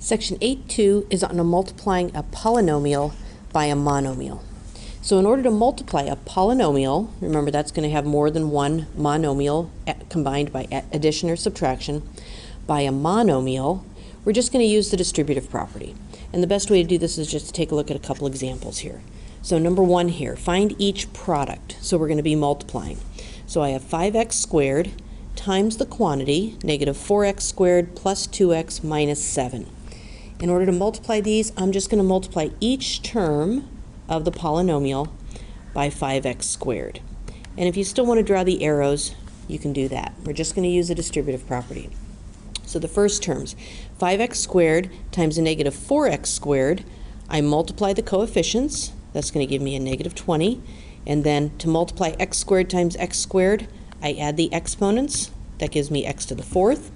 Section 8.2 is on multiplying a polynomial by a monomial. So in order to multiply a polynomial, remember that's going to have more than one monomial combined by addition or subtraction, by a monomial, we're just going to use the distributive property. And the best way to do this is just to take a look at a couple examples here. So number one here, find each product. So we're going to be multiplying. So I have 5x squared times the quantity, negative 4x squared plus 2x minus 7. In order to multiply these, I'm just going to multiply each term of the polynomial by 5x squared. And if you still want to draw the arrows, you can do that. We're just going to use a distributive property. So the first terms, 5x squared times a negative 4x squared, I multiply the coefficients. That's going to give me a negative 20. And then to multiply x squared times x squared, I add the exponents. That gives me x to the fourth.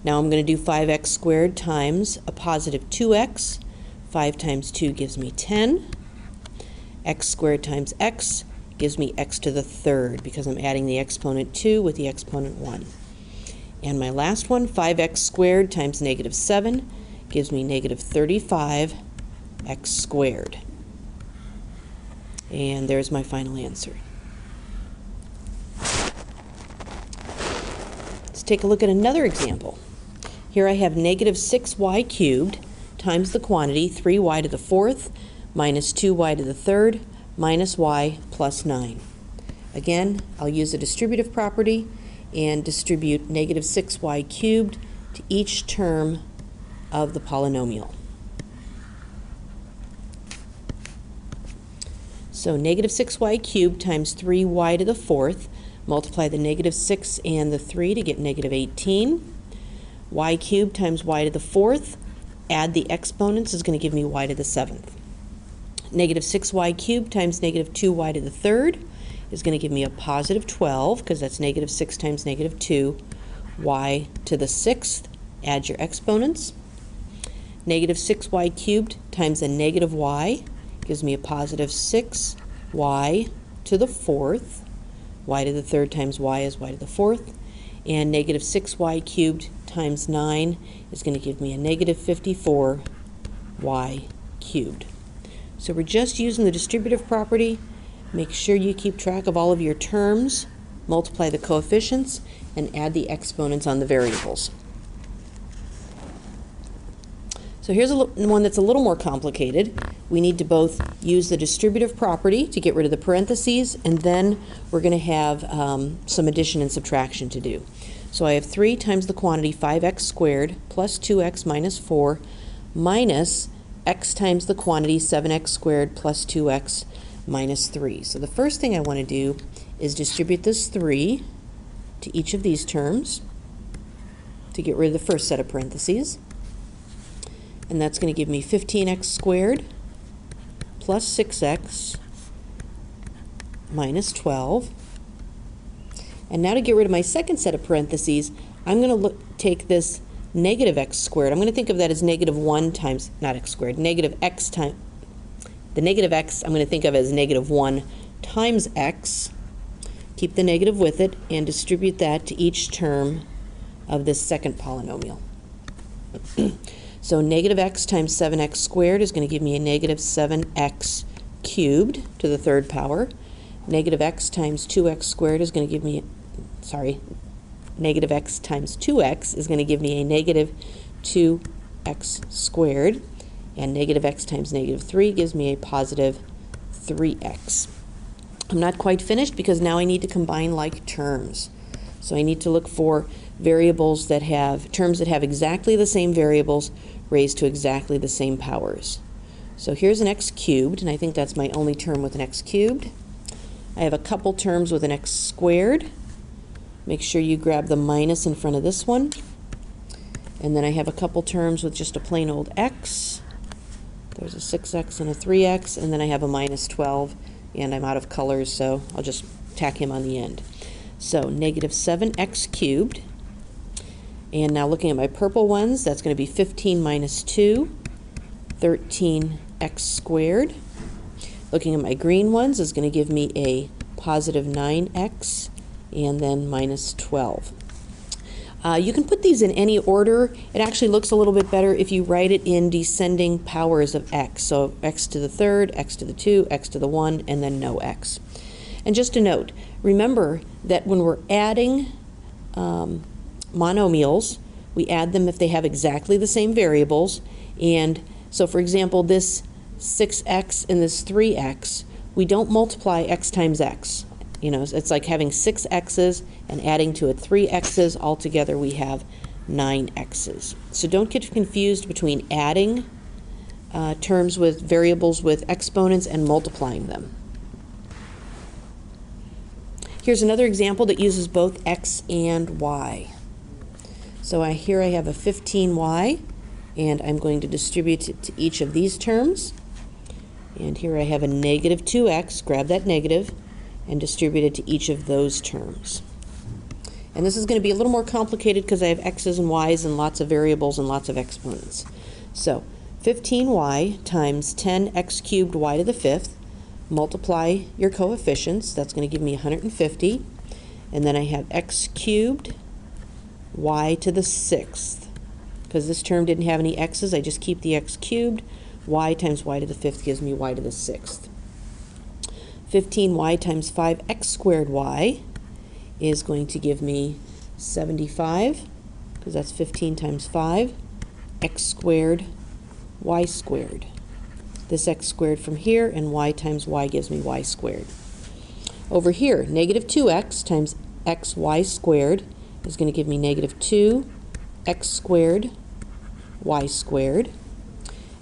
Now I'm going to do 5x squared times a positive 2x. 5 times 2 gives me 10. X squared times x gives me x to the third because I'm adding the exponent 2 with the exponent 1. And my last one, 5x squared times negative 7 gives me negative 35x squared. And there's my final answer. Let's take a look at another example. Here I have negative 6y cubed times the quantity 3y to the fourth minus 2y to the third minus y plus 9. Again, I'll use the distributive property and distribute negative 6y cubed to each term of the polynomial. So negative 6y cubed times 3y to the fourth, multiply the negative 6 and the 3 to get negative 18. Y cubed times y to the fourth, add the exponents is going to give me y to the seventh. Negative 6y cubed times negative 2y to the third is going to give me a positive 12, because that's negative 6 times negative 2. Y to the sixth, add your exponents. Negative 6y cubed times a negative y gives me a positive 6y to the fourth. Y to the third times y is y to the fourth. And negative 6y cubed times 9 is going to give me a negative 54y cubed. So we're just using the distributive property. Make sure you keep track of all of your terms, multiply the coefficients, and add the exponents on the variables. So here's one that's a little more complicated. We need to both use the distributive property to get rid of the parentheses, and then we're going to have some addition and subtraction to do. So I have 3 times the quantity 5x squared plus 2x minus 4 minus x times the quantity 7x squared plus 2x minus 3. So the first thing I want to do is distribute this 3 to each of these terms to get rid of the first set of parentheses. And that's going to give me 15x squared plus 6x minus 12. And now to get rid of my second set of parentheses, I'm going to take this negative x squared. I'm going to think of that as negative 1 times, not x squared, negative x times, the negative x I'm going to think of as negative 1 times x. Keep the negative with it and distribute that to each term of this second polynomial. So negative x times 7x squared is going to give me a negative 7x cubed to the third power. Negative x times 2x squared is going to give me, negative x times 2x is going to give me a negative 2x squared. And negative x times negative 3 gives me a positive 3x. I'm not quite finished because now I need to combine like terms. So I need to look for variables that have, terms that have exactly the same variables raised to exactly the same powers. So here's an x cubed, and I think that's my only term with an x cubed. I have a couple terms with an x squared. Make sure you grab the minus in front of this one. And then I have a couple terms with just a plain old x. There's a 6x and a 3x, and then I have a minus 12, and I'm out of colors, so I'll just tack him on the end. So negative 7x cubed. And now looking at my purple ones, that's going to be 15 minus 2, 13x squared. Looking at my green ones is going to give me a positive 9x and then minus 12. You can put these in any order. It actually looks a little bit better if you write it in descending powers of x. So x to the third, x to the 2, x to the 1, and then no x. And just a note, remember that when we're adding monomials, we add them if they have exactly the same variables. And so, for example, this 6x and this 3x, we don't multiply x times x. You know, it's like having 6 x's and adding to it 3 x's. Altogether, we have 9 x's. So don't get confused between adding terms with variables with exponents and multiplying them. Here's another example that uses both x and y. So here I have a 15y, and I'm going to distribute it to each of these terms. And here I have a negative 2x, grab that negative, and distribute it to each of those terms. And this is going to be a little more complicated because I have x's and y's and lots of variables and lots of exponents. So 15y times 10x cubed y to the 5th, multiply your coefficients, that's going to give me 150, and then I have x cubed y to the 6th. Because this term didn't have any x's, I just keep the x cubed. Y times y to the 5th gives me y to the 6th. 15y times 5x squared y is going to give me 75, because that's 15 times 5, x squared, y squared. This x squared from here, and y times y gives me y squared. Over here, negative 2x times xy squared is going to give me negative 2x squared, y squared.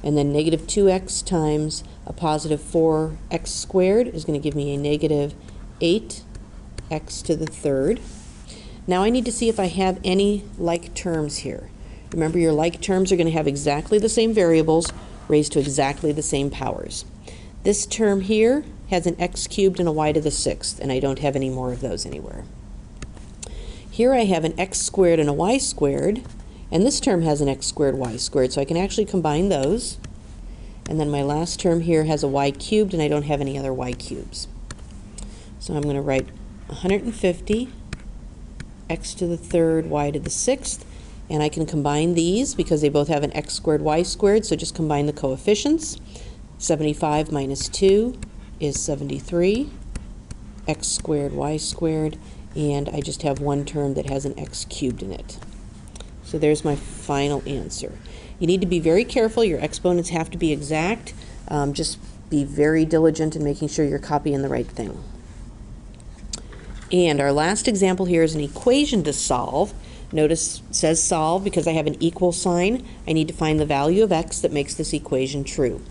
And then negative 2x times a positive 4x squared is going to give me a negative 8x to the 3rd. Now I need to see if I have any like terms here. Remember, your like terms are going to have exactly the same variables raised to exactly the same powers. This term here has an x cubed and a y to the 6th, and I don't have any more of those anywhere. Here I have an x squared and a y squared, and this term has an x squared, y squared, so I can actually combine those. And then my last term here has a y cubed, and I don't have any other y cubes. So I'm going to write 150 x to the 3rd, y to the 6th, and I can combine these because they both have an x squared, y squared, so just combine the coefficients. 75 minus 2 is 73, x squared, y squared, and I just have one term that has an x cubed in it. So there's my final answer. You need to be very careful. Your exponents have to be exact. Just be very diligent in making sure you're copying the right thing. And our last example here is an equation to solve. Notice it says solve because I have an equal sign. I need to find the value of x that makes this equation true.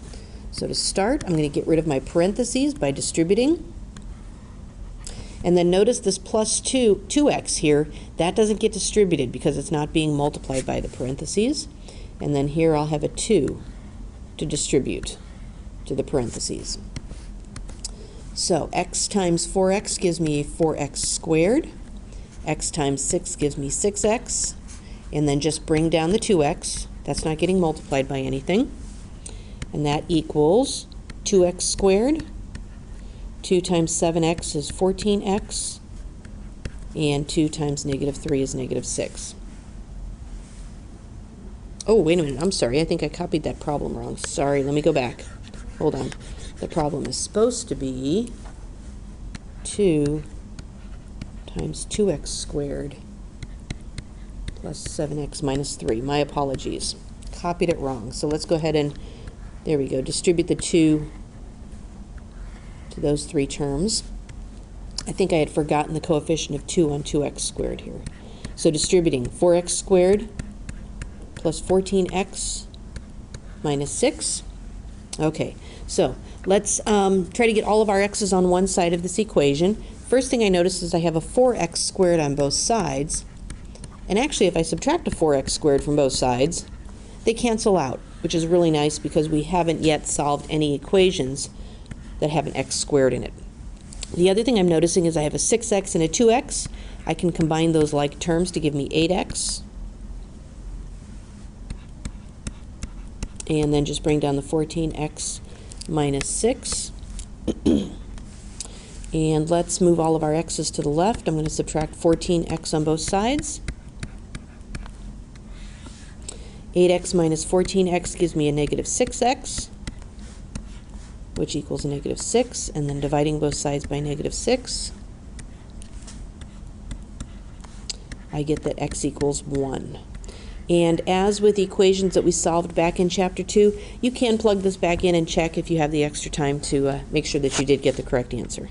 So to start, I'm going to get rid of my parentheses by distributing. And then notice this plus 2x here, that doesn't get distributed because it's not being multiplied by the parentheses. And then here I'll have a 2 to distribute to the parentheses. So x times 4x gives me 4x squared. X times 6 gives me 6x. And then just bring down the 2x. That's not getting multiplied by anything. And that equals 2x squared. 2 times 7x is 14x. And 2 times negative 3 is negative 6. Oh, wait a minute. I'm sorry. I think I copied that problem wrong. Sorry. Let me go back. Hold on. The problem is supposed to be 2 times 2x squared plus 7x minus 3. My apologies. Copied it wrong. So let's go ahead and, there we go, distribute the 2 to those three terms. I think I had forgotten the coefficient of 2 on 2x squared here. So distributing 4x squared plus 14x minus 6. Okay, so let's try to get all of our x's on one side of this equation. First thing I notice is I have a 4x squared on both sides. And actually, if I subtract a 4x squared from both sides, they cancel out, which is really nice because we haven't yet solved any equations that have an x squared in it. The other thing I'm noticing is I have a 6x and a 2x. I can combine those like terms to give me 8x. And then just bring down the 14x minus 6. And let's move all of our x's to the left. I'm going to subtract 14x on both sides. 8x minus 14x gives me a negative 6x, which equals a negative 6, and then dividing both sides by negative 6, I get that x equals 1. And as with the equations that we solved back in Chapter 2, you can plug this back in and check if you have the extra time to make sure that you did get the correct answer.